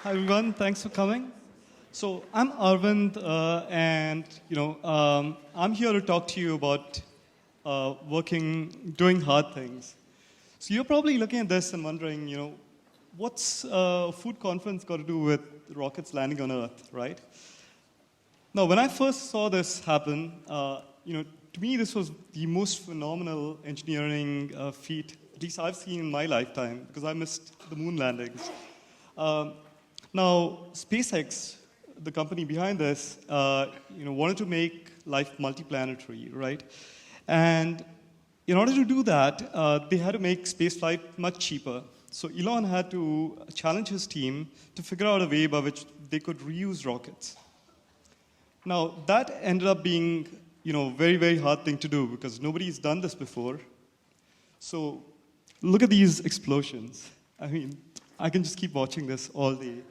Hi everyone, thanks for coming. So I'm Arvind, and I'm here to talk to you about doing hard things. So you're probably looking at this and wondering, what's a food conference got to do with rockets landing on Earth, right? Now, when I first saw this happen, to me this was the most phenomenal engineering feat, at least I've seen in my lifetime, because I missed the moon landings. Now, SpaceX, the company behind this, wanted to make life multiplanetary, right? And in order to do that, they had to make spaceflight much cheaper. So Elon had to challenge his team to figure out a way by which they could reuse rockets. Now, that ended up being, very, very hard thing to do because nobody's done this before. So look at these explosions. I mean, I can just keep watching this all day.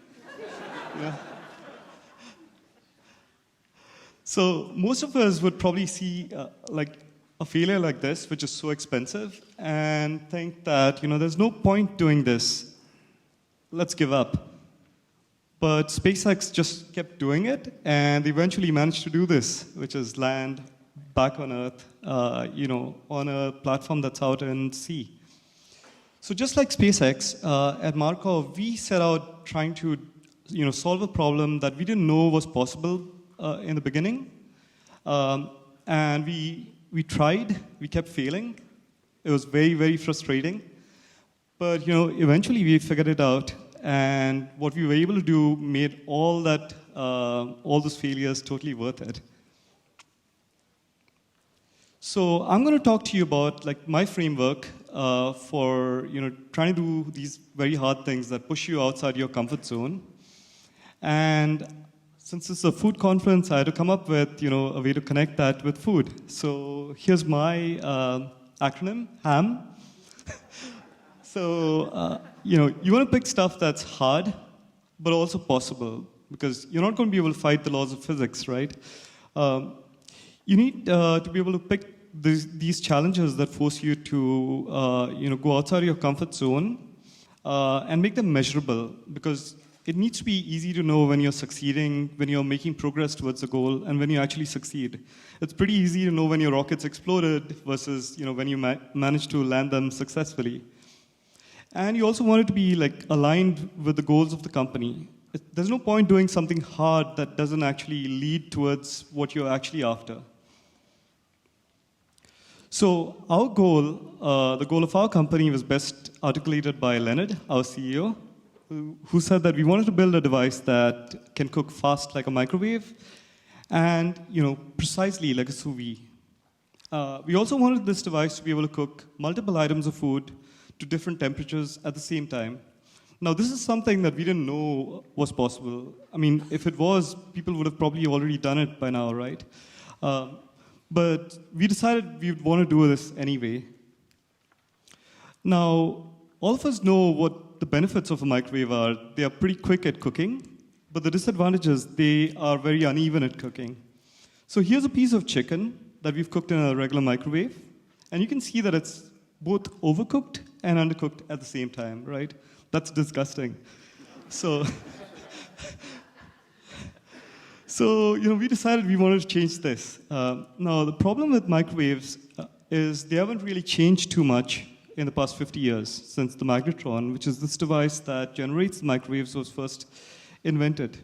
So most of us would probably see a failure like this, which is so expensive, and think that there's no point doing this. Let's give up. But SpaceX just kept doing it, and they eventually managed to do this, which is land back on Earth, on a platform that's out in sea. So just like SpaceX, at Markov, we set out trying to solve a problem that we didn't know was possible in the beginning. And we tried, we kept failing. It was very, very frustrating. But eventually we figured it out. And what we were able to do made all those failures totally worth it. So I'm going to talk to you about my framework for trying to do these very hard things that push you outside your comfort zone. And since it's a food conference, I had to come up with a way to connect that with food. So here's my acronym, HAM. So you want to pick stuff that's hard, but also possible, because you're not going to be able to fight the laws of physics, right? You need to be able to pick these challenges that force you to go outside your comfort zone and make them measurable, because it needs to be easy to know when you're succeeding, when you're making progress towards a goal, and when you actually succeed. It's pretty easy to know when your rockets exploded versus when you managed to land them successfully. And you also want it to be aligned with the goals of the company. There's no point doing something hard that doesn't actually lead towards what you're actually after. So our goal, the goal of our company, was best articulated by Leonard, our CEO, who said that we wanted to build a device that can cook fast like a microwave and precisely like a sous vide. We also wanted this device to be able to cook multiple items of food to different temperatures at the same time. Now, this is something that we didn't know was possible. I mean, if it was, people would have probably already done it by now, right? But we decided we would want to do this anyway. Now, all of us know what the benefits of a microwave are. They are pretty quick at cooking, but the disadvantages, they are very uneven at cooking. So here's a piece of chicken that we've cooked in a regular microwave, and you can see that it's both overcooked and undercooked at the same time, right? That's disgusting. So we decided we wanted to change this. Now, the problem with microwaves is they haven't really changed too much in the past 50 years since the magnetron, which is this device that generates microwaves, was first invented.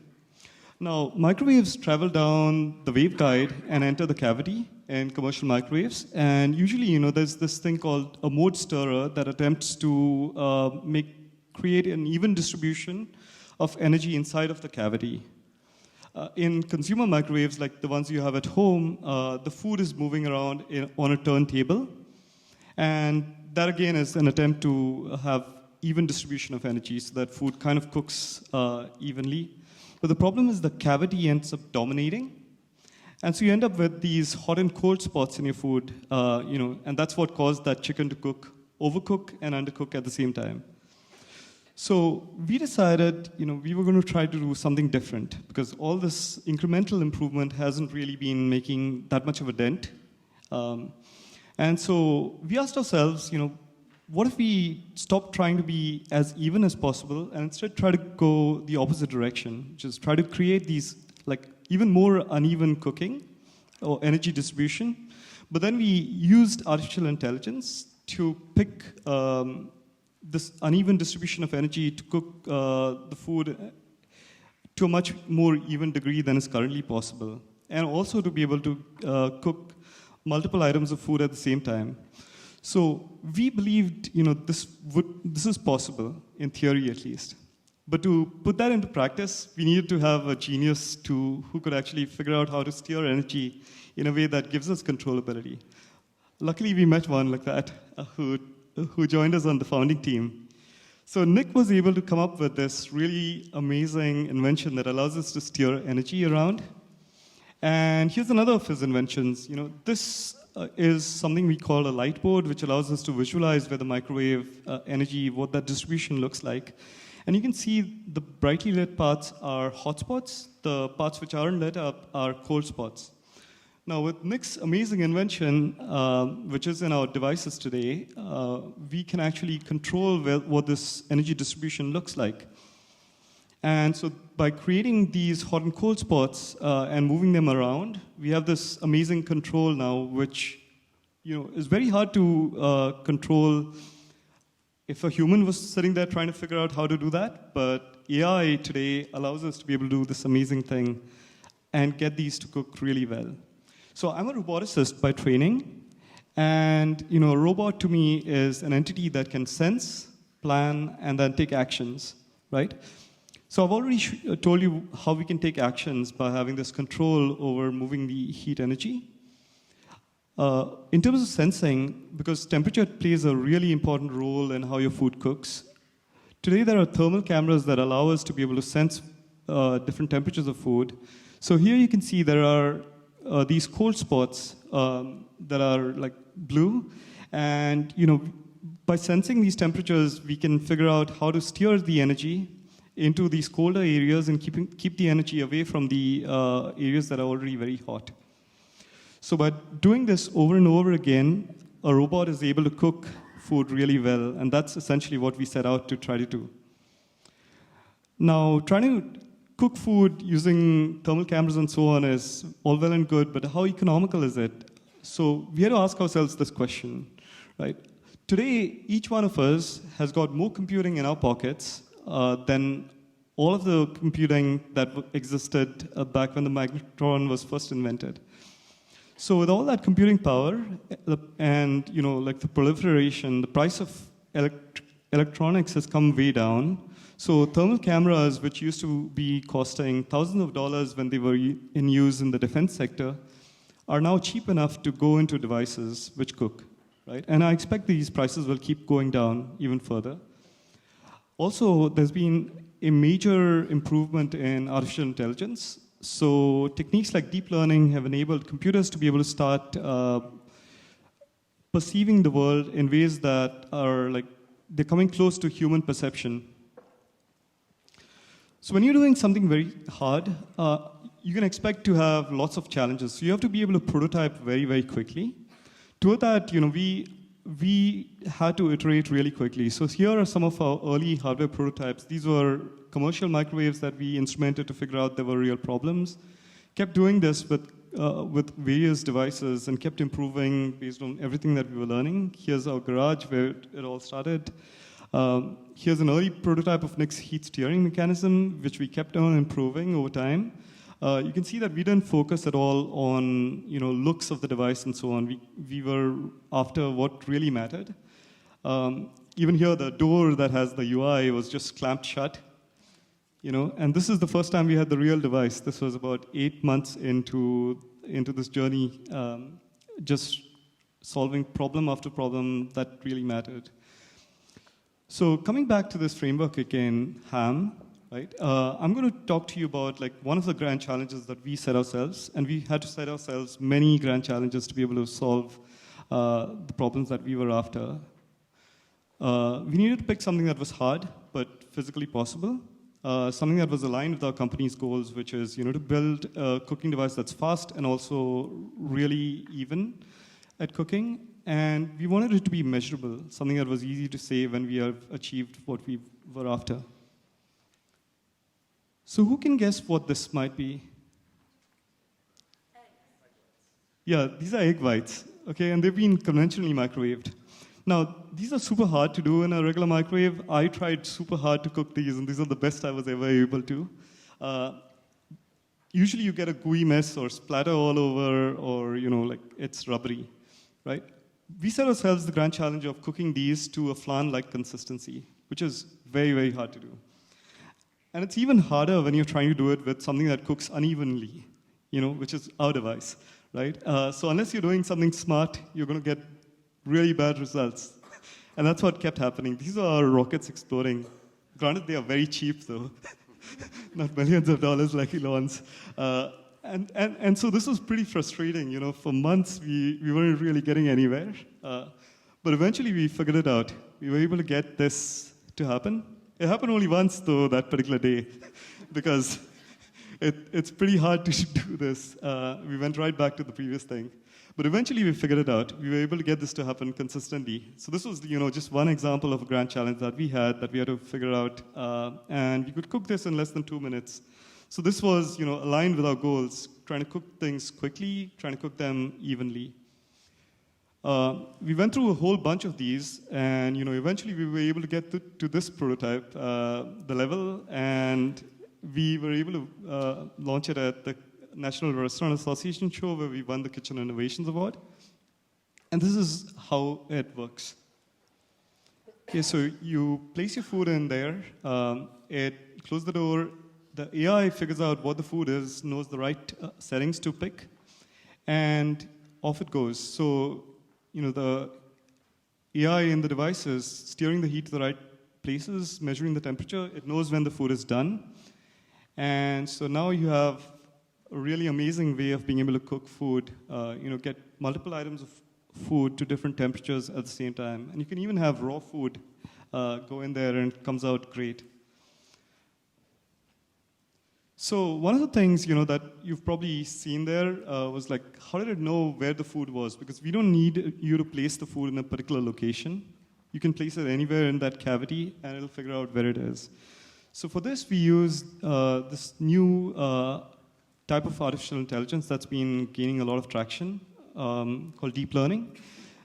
Now, microwaves travel down the waveguide and enter the cavity in commercial microwaves. And usually, there's this thing called a mode stirrer that attempts to create an even distribution of energy inside of the cavity. In consumer microwaves, like the ones you have at home, the food is moving around on a turntable. And that, again, is an attempt to have even distribution of energy so that food kind of cooks evenly. But the problem is the cavity ends up dominating. And so you end up with these hot and cold spots in your food, and that's what caused that chicken to overcook and undercook at the same time. So we decided, we were going to try to do something different because all this incremental improvement hasn't really been making that much of a dent. And so we asked ourselves, what if we stop trying to be as even as possible and instead try to go the opposite direction, which is try to create these like even more uneven cooking or energy distribution. But then we used artificial intelligence to pick this uneven distribution of energy to cook the food to a much more even degree than is currently possible. And also to be able to cook multiple items of food at the same time. So we believed, this is possible, in theory at least. But to put that into practice, we needed to have a genius who could actually figure out how to steer energy in a way that gives us controllability. Luckily, we met one like that who joined us on the founding team. So Nick was able to come up with this really amazing invention that allows us to steer energy around. And here's another of his inventions. This is something we call a light board, which allows us to visualize where the microwave energy, what that distribution looks like. And you can see the brightly lit parts are hotspots. The parts which aren't lit up are cold spots. Now, with Nick's amazing invention, which is in our devices today, we can actually control what this energy distribution looks like. And so by creating these hot and cold spots and moving them around, we have this amazing control now, which is very hard to control if a human was sitting there trying to figure out how to do that. But AI today allows us to be able to do this amazing thing and get these to cook really well. So I'm a roboticist by training. And a robot to me is an entity that can sense, plan, and then take actions, right? So I've already told you how we can take actions by having this control over moving the heat energy. In terms of sensing, because temperature plays a really important role in how your food cooks, today there are thermal cameras that allow us to be able to sense different temperatures of food. So here you can see there are these cold spots that are like blue. And by sensing these temperatures, we can figure out how to steer the energy into these colder areas and keep the energy away from the areas that are already very hot. So by doing this over and over again, a robot is able to cook food really well, and that's essentially what we set out to try to do. Now, trying to cook food using thermal cameras and so on is all well and good, but how economical is it? So we had to ask ourselves this question, right? Today, each one of us has got more computing in our pockets than all of the computing that existed back when the magnetron was first invented. So with all that computing power and like the proliferation, the price of electronics has come way down. So thermal cameras, which used to be costing thousands of dollars when they were in use in the defense sector, are now cheap enough to go into devices which cook, right? And I expect these prices will keep going down even further. Also, there's been a major improvement in artificial intelligence. So techniques like deep learning have enabled computers to be able to start perceiving the world in ways that are like, they're coming close to human perception. So when you're doing something very hard, you can expect to have lots of challenges. So you have to be able to prototype very, very quickly. To that, we had to iterate really quickly. So here are some of our early hardware prototypes. These were commercial microwaves that we instrumented to figure out there were real problems. Kept doing this with various devices and kept improving based on everything that we were learning. Here's our garage where it all started. Here's an early prototype of Nick's heat steering mechanism, which we kept on improving over time. You can see that we didn't focus at all on looks of the device and so on. We were after what really mattered. Even here, the door that has the UI was just clamped shut. And this is the first time we had the real device. This was about 8 months into this journey, just solving problem after problem that really mattered. So coming back to this framework again, HAM, right? I'm going to talk to you about one of the grand challenges that we set ourselves, and we had to set ourselves many grand challenges to be able to solve the problems that we were after. We needed to pick something that was hard but physically possible. Something that was aligned with our company's goals, which is to build a cooking device that's fast and also really even at cooking. And we wanted it to be measurable, something that was easy to say when we have achieved what we were after. So who can guess what this might be? Yeah, these are egg whites, okay, and they've been conventionally microwaved. Now, these are super hard to do in a regular microwave. I tried super hard to cook these, and these are the best I was ever able to. Usually you get a gooey mess or splatter all over, or like it's rubbery, right? We set ourselves the grand challenge of cooking these to a flan-like consistency, which is very, very hard to do. And it's even harder when you're trying to do it with something that cooks unevenly, which is our device, right? So unless you're doing something smart, you're going to get really bad results. And that's what kept happening. These are rockets exploding. Granted, they are very cheap, though. Not millions of dollars like Elon's. And so this was pretty frustrating. For months, we weren't really getting anywhere. But eventually, we figured it out. We were able to get this to happen. It happened only once, though, that particular day, because it's pretty hard to do this. We went right back to the previous thing. But eventually, we figured it out. We were able to get this to happen consistently. So this was, just one example of a grand challenge that we had to figure out. And we could cook this in less than 2 minutes. So this was, aligned with our goals, trying to cook things quickly, trying to cook them evenly. We went through a whole bunch of these, and eventually we were able to get to this prototype, the level, and we were able to launch it at the National Restaurant Association show, where we won the Kitchen Innovations Award. And this is how it works. Okay, so you place your food in there, it closes the door, the AI figures out what the food is, knows the right settings to pick, and off it goes. So, the AI in the device is steering the heat to the right places, measuring the temperature. It knows when the food is done. And so now you have a really amazing way of being able to cook food, get multiple items of food to different temperatures at the same time. And you can even have raw food go in there and it comes out great. So one of the things, that you've probably seen there was like, how did it know where the food was? Because we don't need you to place the food in a particular location. You can place it anywhere in that cavity, and it'll figure out where it is. So for this, we use this new type of artificial intelligence that's been gaining a lot of traction called deep learning.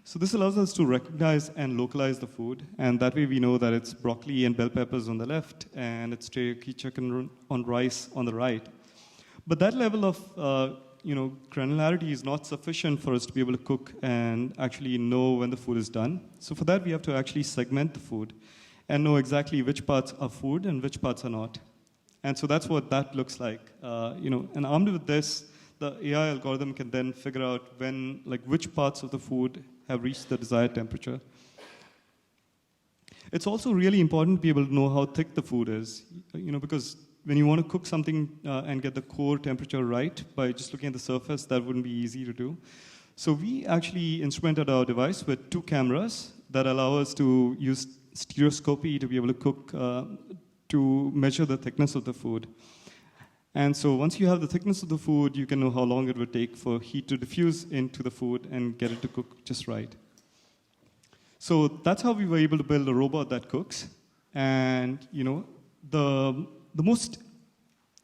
So this allows us to recognize and localize the food, and that way we know that it's broccoli and bell peppers on the left, and it's teriyaki chicken on rice on the right. But that level of granularity is not sufficient for us to be able to cook and actually know when the food is done. So for that, we have to actually segment the food and know exactly which parts are food and which parts are not. And so that's what that looks like. And armed with this, the AI algorithm can then figure out which parts of the food have reached the desired temperature. It's also really important to be able to know how thick the food is, because when you want to cook something and get the core temperature right by just looking at the surface, that wouldn't be easy to do. So we actually instrumented our device with 2 cameras that allow us to use stereoscopy to be able to cook, to measure the thickness of the food. And so once you have the thickness of the food, you can know how long it would take for heat to diffuse into the food and get it to cook just right. So that's how we were able to build a robot that cooks. And the most,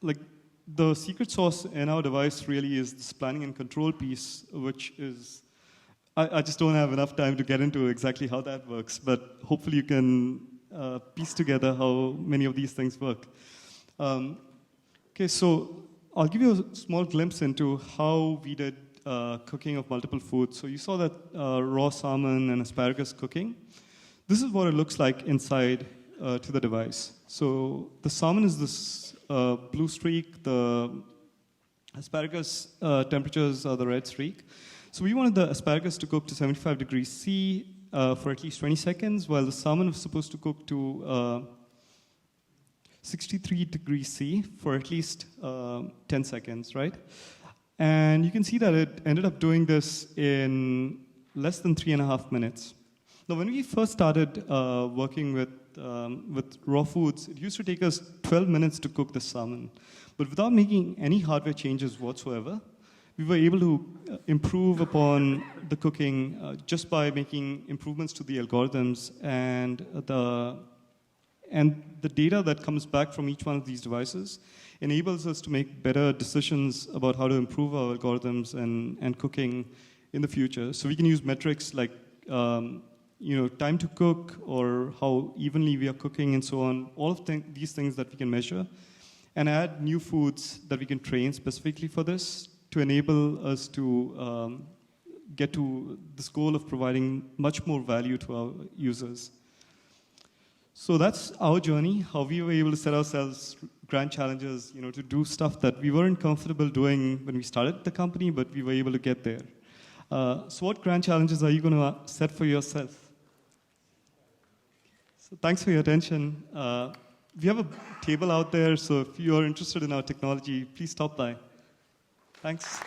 the secret sauce in our device really is this planning and control piece, which is, I just don't have enough time to get into exactly how that works, but hopefully you can piece together how many of these things work. Okay, so I'll give you a small glimpse into how we did cooking of multiple foods. So you saw that raw salmon and asparagus cooking. This is what it looks like inside to the device. So the salmon is this blue streak. The asparagus temperatures are the red streak. So we wanted the asparagus to cook to 75 degrees C for at least 20 seconds, while the salmon was supposed to cook to 63 degrees C for at least 10 seconds, right? And you can see that it ended up doing this in less than 3.5 minutes. Now, when we first started working with raw foods, it used to take us 12 minutes to cook the salmon. But without making any hardware changes whatsoever, we were able to improve upon the cooking just by making improvements to the algorithms and the data that comes back from each one of these devices enables us to make better decisions about how to improve our algorithms and cooking in the future. So we can use metrics like time to cook or how evenly we are cooking and so on, all of these things that we can measure, and add new foods that we can train specifically for this to enable us to get to this goal of providing much more value to our users. So that's our journey, how we were able to set ourselves grand challenges, to do stuff that we weren't comfortable doing when we started the company, but we were able to get there. So what grand challenges are you going to set for yourself? So thanks for your attention. We have a table out there, so if you're interested in our technology, please stop by. Thanks.